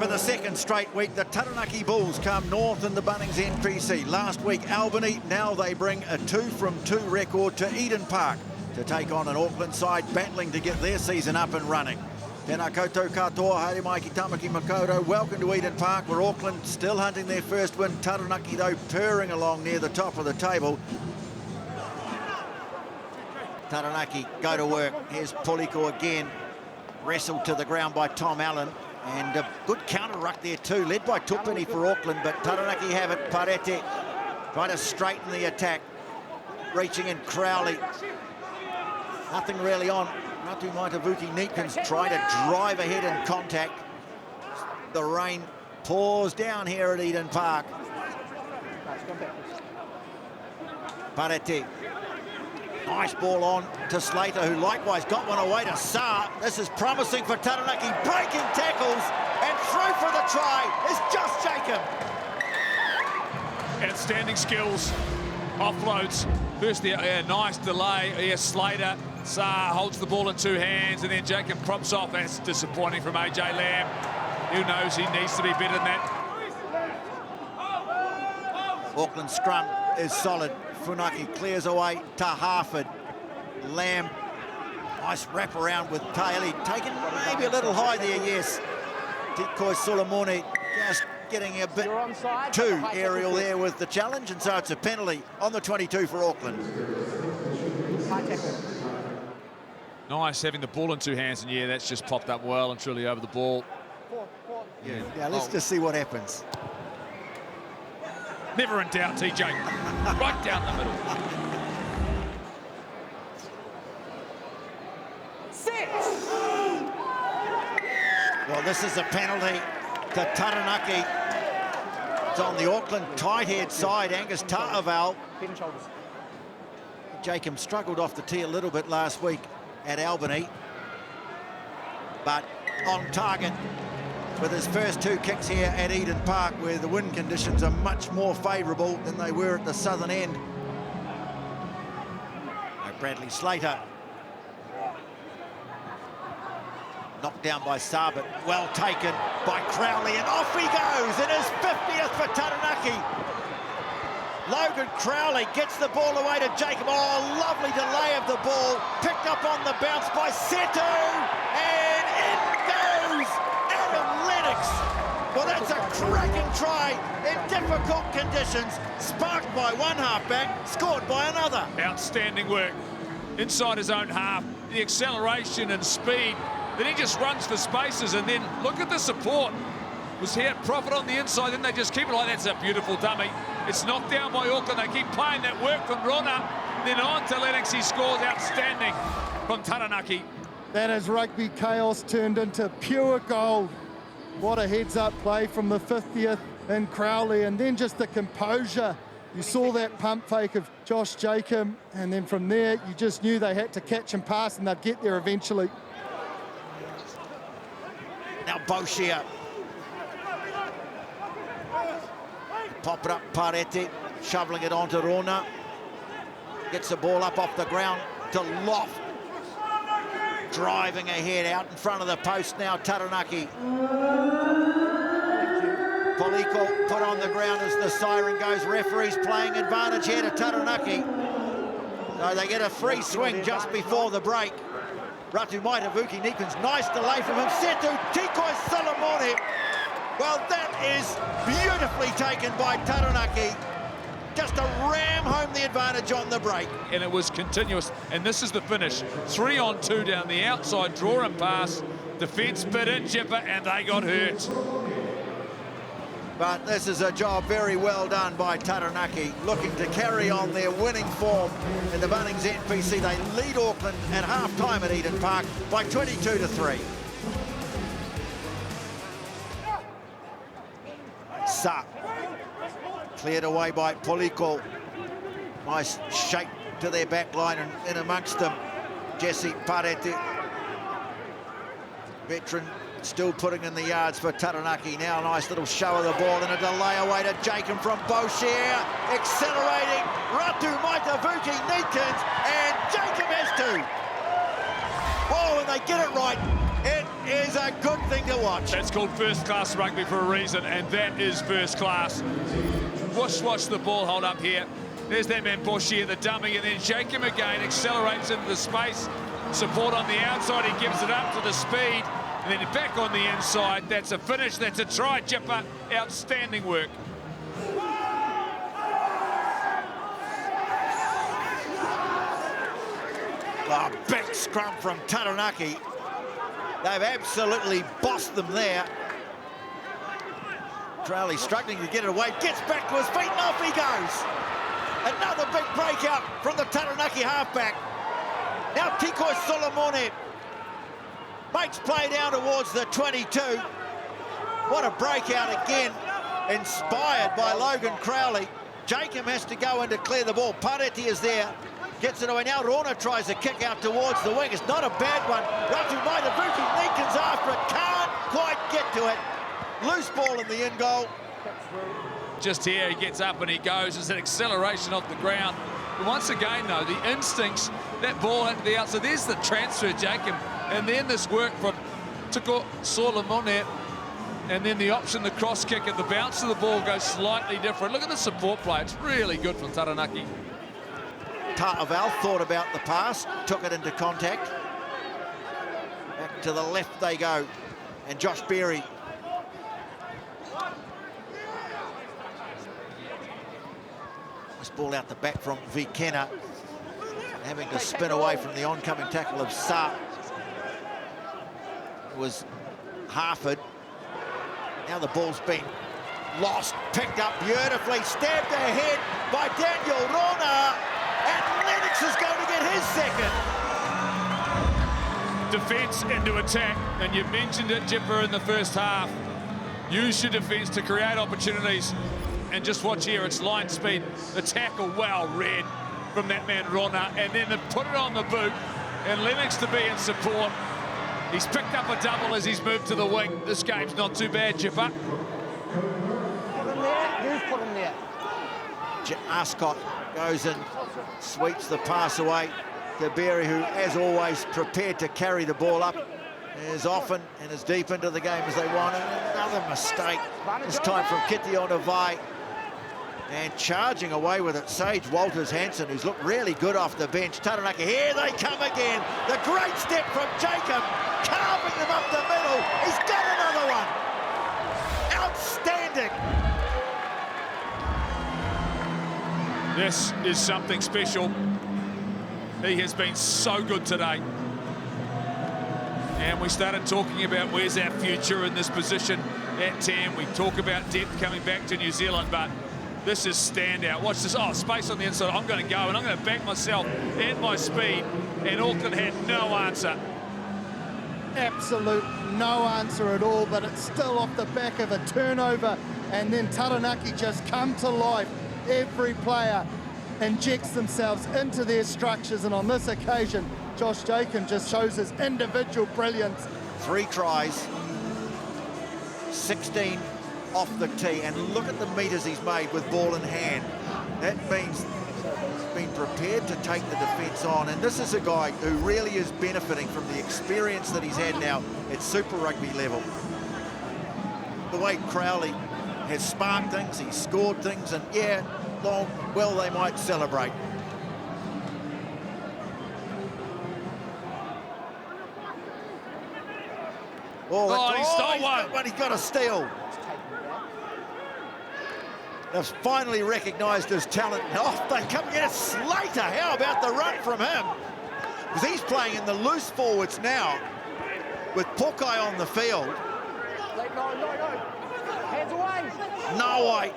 For the second straight week, the Taranaki Bulls come north in the Bunnings NPC. Last week, Albany. Now they bring a 2-from-2 record to Eden Park to take on an Auckland side battling to get their season up and running. Tēnā koutou katoa, haere mai ki Tamaki Makaurau. Welcome to Eden Park, where Auckland still hunting their first win. Taranaki, though, purring along near the top of the table. Taranaki go to work. Here's Poliko again. Wrestled to the ground by Tom Allen. And a good counter ruck there too, led by Tupini for Auckland, but Taranaki have it. Parete trying to straighten the attack. Reaching in Crowley. Nothing really on. Ratu Maitavuki-Neatkins trying to drive ahead in contact. The rain pours down here at Eden Park. Parete. Nice ball on to Slater, who likewise got one away to Saar. This is promising for Taranaki. Breaking tackles, and through for the try is just Jacomb. Outstanding skills. Offloads. First, nice delay. Here's Slater. Saar holds the ball in two hands, and then Jacomb props off. That's disappointing from AJ Lamb. Who knows, he needs to be better than that. Auckland scrum is solid. Funaki clears away to Harford. Lamb, nice wrap around with Taili. Taken maybe a little high there, yes. Tikoi Solomone just getting a bit too aerial there with the challenge, and so it's a penalty on the 22 for Auckland. Nice having the ball in two hands, and yeah, that's just popped up well and truly over the ball. Yeah, let's just see what happens. Never in doubt, TJ. Right down the middle. Well, this is a penalty to Taranaki. It's on the Auckland tight head side, Angus Ta'aval. Jacomb struggled off the tee a little bit last week at Albany, but on target with his first two kicks here at Eden Park, where the wind conditions are much more favourable than they were at the southern end. Now Bradley Slater. Knocked down by Saar, but well taken by Crowley, and off he goes in his 50th for Taranaki. Logan Crowley gets the ball away to Jacomb. Oh, lovely delay of the ball. Picked up on the bounce by Setu, and in goes Adam Lennox. Well, that's a cracking try in difficult conditions. Sparked by one halfback, scored by another. Outstanding work inside his own half. The acceleration and speed. Then he just runs for spaces, and then look at the support. Was here at profit on the inside, then they just keep it like that's a beautiful dummy. It's knocked down by Auckland. They keep playing that work from Rona. Then on to Lennox, he scores. Outstanding from Taranaki. That is rugby chaos turned into pure gold. What a heads-up play from the 50th and Crowley, and then just the composure. You saw that pump fake of Josh Jacomb, and then from there, you just knew they had to catch and pass, and they'd get there eventually. Now Boshier. Pop it up, Parete, shoveling it onto Rona. Gets the ball up off the ground to Loft. Driving ahead out in front of the post now, Taranaki. Poliko put on the ground as the siren goes. Referee's playing advantage here to Taranaki. So they get a free swing just before the break. Ratu Maitavuki-Neatkins, nice delay from him. Setu, Tikoi Solomone. Well, that is beautifully taken by Taranaki. Just to ram home the advantage on the break. And it was continuous, and this is the finish. 3-on-2 down the outside, draw and pass. Defence bit in, Jipper, and they got hurt. But this is a job very well done by Taranaki, looking to carry on their winning form in the Bunnings NPC. They lead Auckland at half-time at Eden Park by 22-3. Saar. Cleared away by Poliko. Nice shake to their back line, and in amongst them, Jesse Parete. Veteran still putting in the yards for Taranaki. Now a nice little show of the ball, and a delay away to Jacomb from Boshier. Accelerating, Ratu Maitavuki-Neatkins, and Jacomb has two. Oh, and they get it right. It is a good thing to watch. That's called first-class rugby for a reason, and that is first class. Watch the ball hold up here. There's that man Bushy at the dummy, and then Jacomb again accelerates into the space. Support on the outside, he gives it up to the speed, and then back on the inside. That's a finish, that's a try, Jipper. Outstanding work. Oh, big scrum from Taranaki. They've absolutely bossed them there. Crowley struggling to get it away, gets back to his feet, and off he goes. Another big breakout from the Taranaki halfback. Now Tikoi Solomone makes play down towards the 22. What a breakout again, inspired by Logan Crowley. Jacomb has to go in to clear the ball. Pareti is there, gets it away. Now Rona tries to kick out towards the wing. It's not a bad one. Ratu Maitavuki Neekins after it, can't quite get to it. Loose ball in the in goal. Just here, he gets up and he goes. There's an acceleration off the ground. But once again, though, the instincts, that ball into the outside. There's the transfer, Jacomb. And then this work from Tikoi Solomone. And then the option, the cross kick, and the bounce of the ball goes slightly different. Look at the support play. It's really good from Taranaki. Ta'aval thought about the pass, took it into contact. Back to the left they go. And Josh Berry. This ball out the back from Vikena, having to spin away from the oncoming tackle of Sa. It was Harford. Now the ball's been lost, picked up beautifully, stabbed ahead by Daniel Rona, and Lennox is going to get his second. Defence into attack, and you mentioned it, Jipper, in the first half. Use your defence to create opportunities. And just watch here, it's line speed. The tackle well read from that man Rona, and then they put it on the boot, and Lennox to be in support. He's picked up a double as he's moved to the wing. This game's not too bad, Jipper. Put him there, who's put him there? Ascot goes and sweeps the pass away to Berry, who, as always, prepared to carry the ball up as often and as deep into the game as they want. And another mistake, this time from Kiti Onavai. And charging away with it, Sage Walters-Hanson, who's looked really good off the bench. Taranaki, here they come again. The great step from Jacomb, carving them up the middle. He's got another one. Outstanding. This is something special. He has been so good today. And we started talking about where's our future in this position at 10. We talk about depth coming back to New Zealand, but this is standout. Watch this. Oh, space on the inside. I'm going to go and I'm going to back myself at my speed. And Auckland had no answer. Absolute no answer at all, but it's still off the back of a turnover. And then Taranaki just come to life. Every player injects themselves into their structures. And on this occasion, Josh Jacomb just shows his individual brilliance. 3 tries, 16 off the tee, and look at the metres he's made with ball in hand. That means he's been prepared to take the defence on, and this is a guy who really is benefiting from the experience that he's had now at Super Rugby level. The way Crowley has sparked things, he's scored things, and yeah, well they might celebrate. Oh, he stole one. He's got a steal. They've finally recognised his talent. Off they come again. Slater, how about the run from him? Because he's playing in the loose forwards now with Pokai on the field. No. Hands away. No way.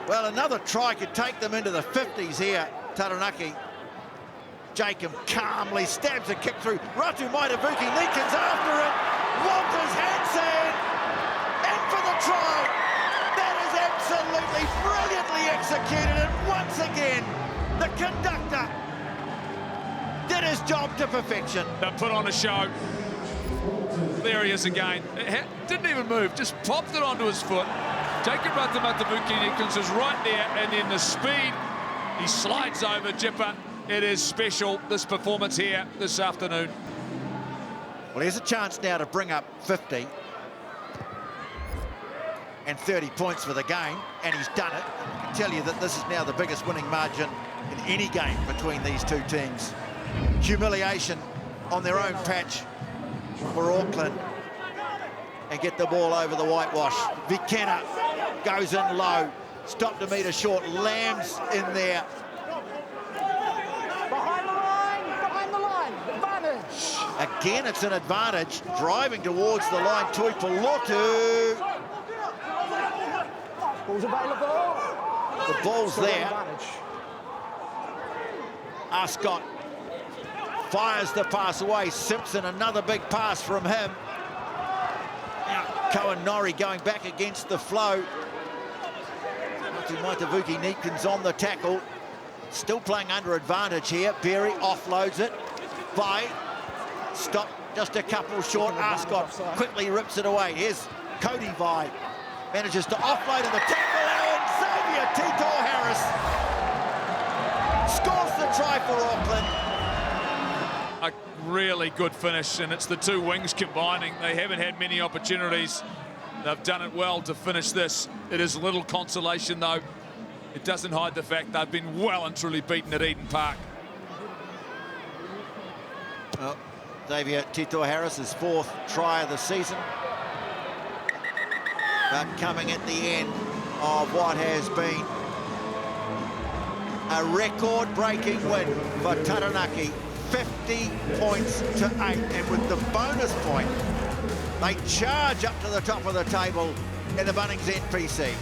Well, another try could take them into the 50s here, Taranaki. Jacomb calmly stabs a kick through. Ratu Maitavuki Neekins after it. Walters-Hanson. And for the try. That is absolutely brilliantly executed. And once again, the conductor did his job to perfection. They put on a show. There he is again. Didn't even move, just popped it onto his foot. Jacomb Ratu Maitavuki Neekins is right there, and then the speed, he slides over Jipper. It is special, this performance here this afternoon. Well, here's a chance now to bring up 50 and 30 points for the game, and he's done it. I can tell you that this is now the biggest winning margin in any game between these two teams. Humiliation on their own patch for Auckland, and get the ball over the whitewash. Vikena goes in low, stopped a metre short, Lamb's in there. Behind the line, advantage. Again, it's an advantage, driving towards the line, Tuipulotu. Ball's available. The ball's Still there. advantage. Ascot fires the pass away. Simpson, another big pass from him. Now, Cohen Norrie going back against the flow. Maitavuki Neepkins on the tackle. Still playing under advantage here. Berry offloads it. Vai, stop just a couple short. Ascot quickly rips it away. Here's Cody Vai. Manages to offload in the tackle, and Xavier Tito Harris scores the try for Auckland. A really good finish, and it's the two wings combining. They haven't had many opportunities. They've done it well to finish this. It is little consolation, though. It doesn't hide the fact they've been well and truly beaten at Eden Park. Well, Xavier Tito Harris, his 4th try of the season. But coming at the end of what has been a record-breaking win for Taranaki, 50 points to 8, and with the bonus point, they charge up to the top of the table in the Bunnings NPC.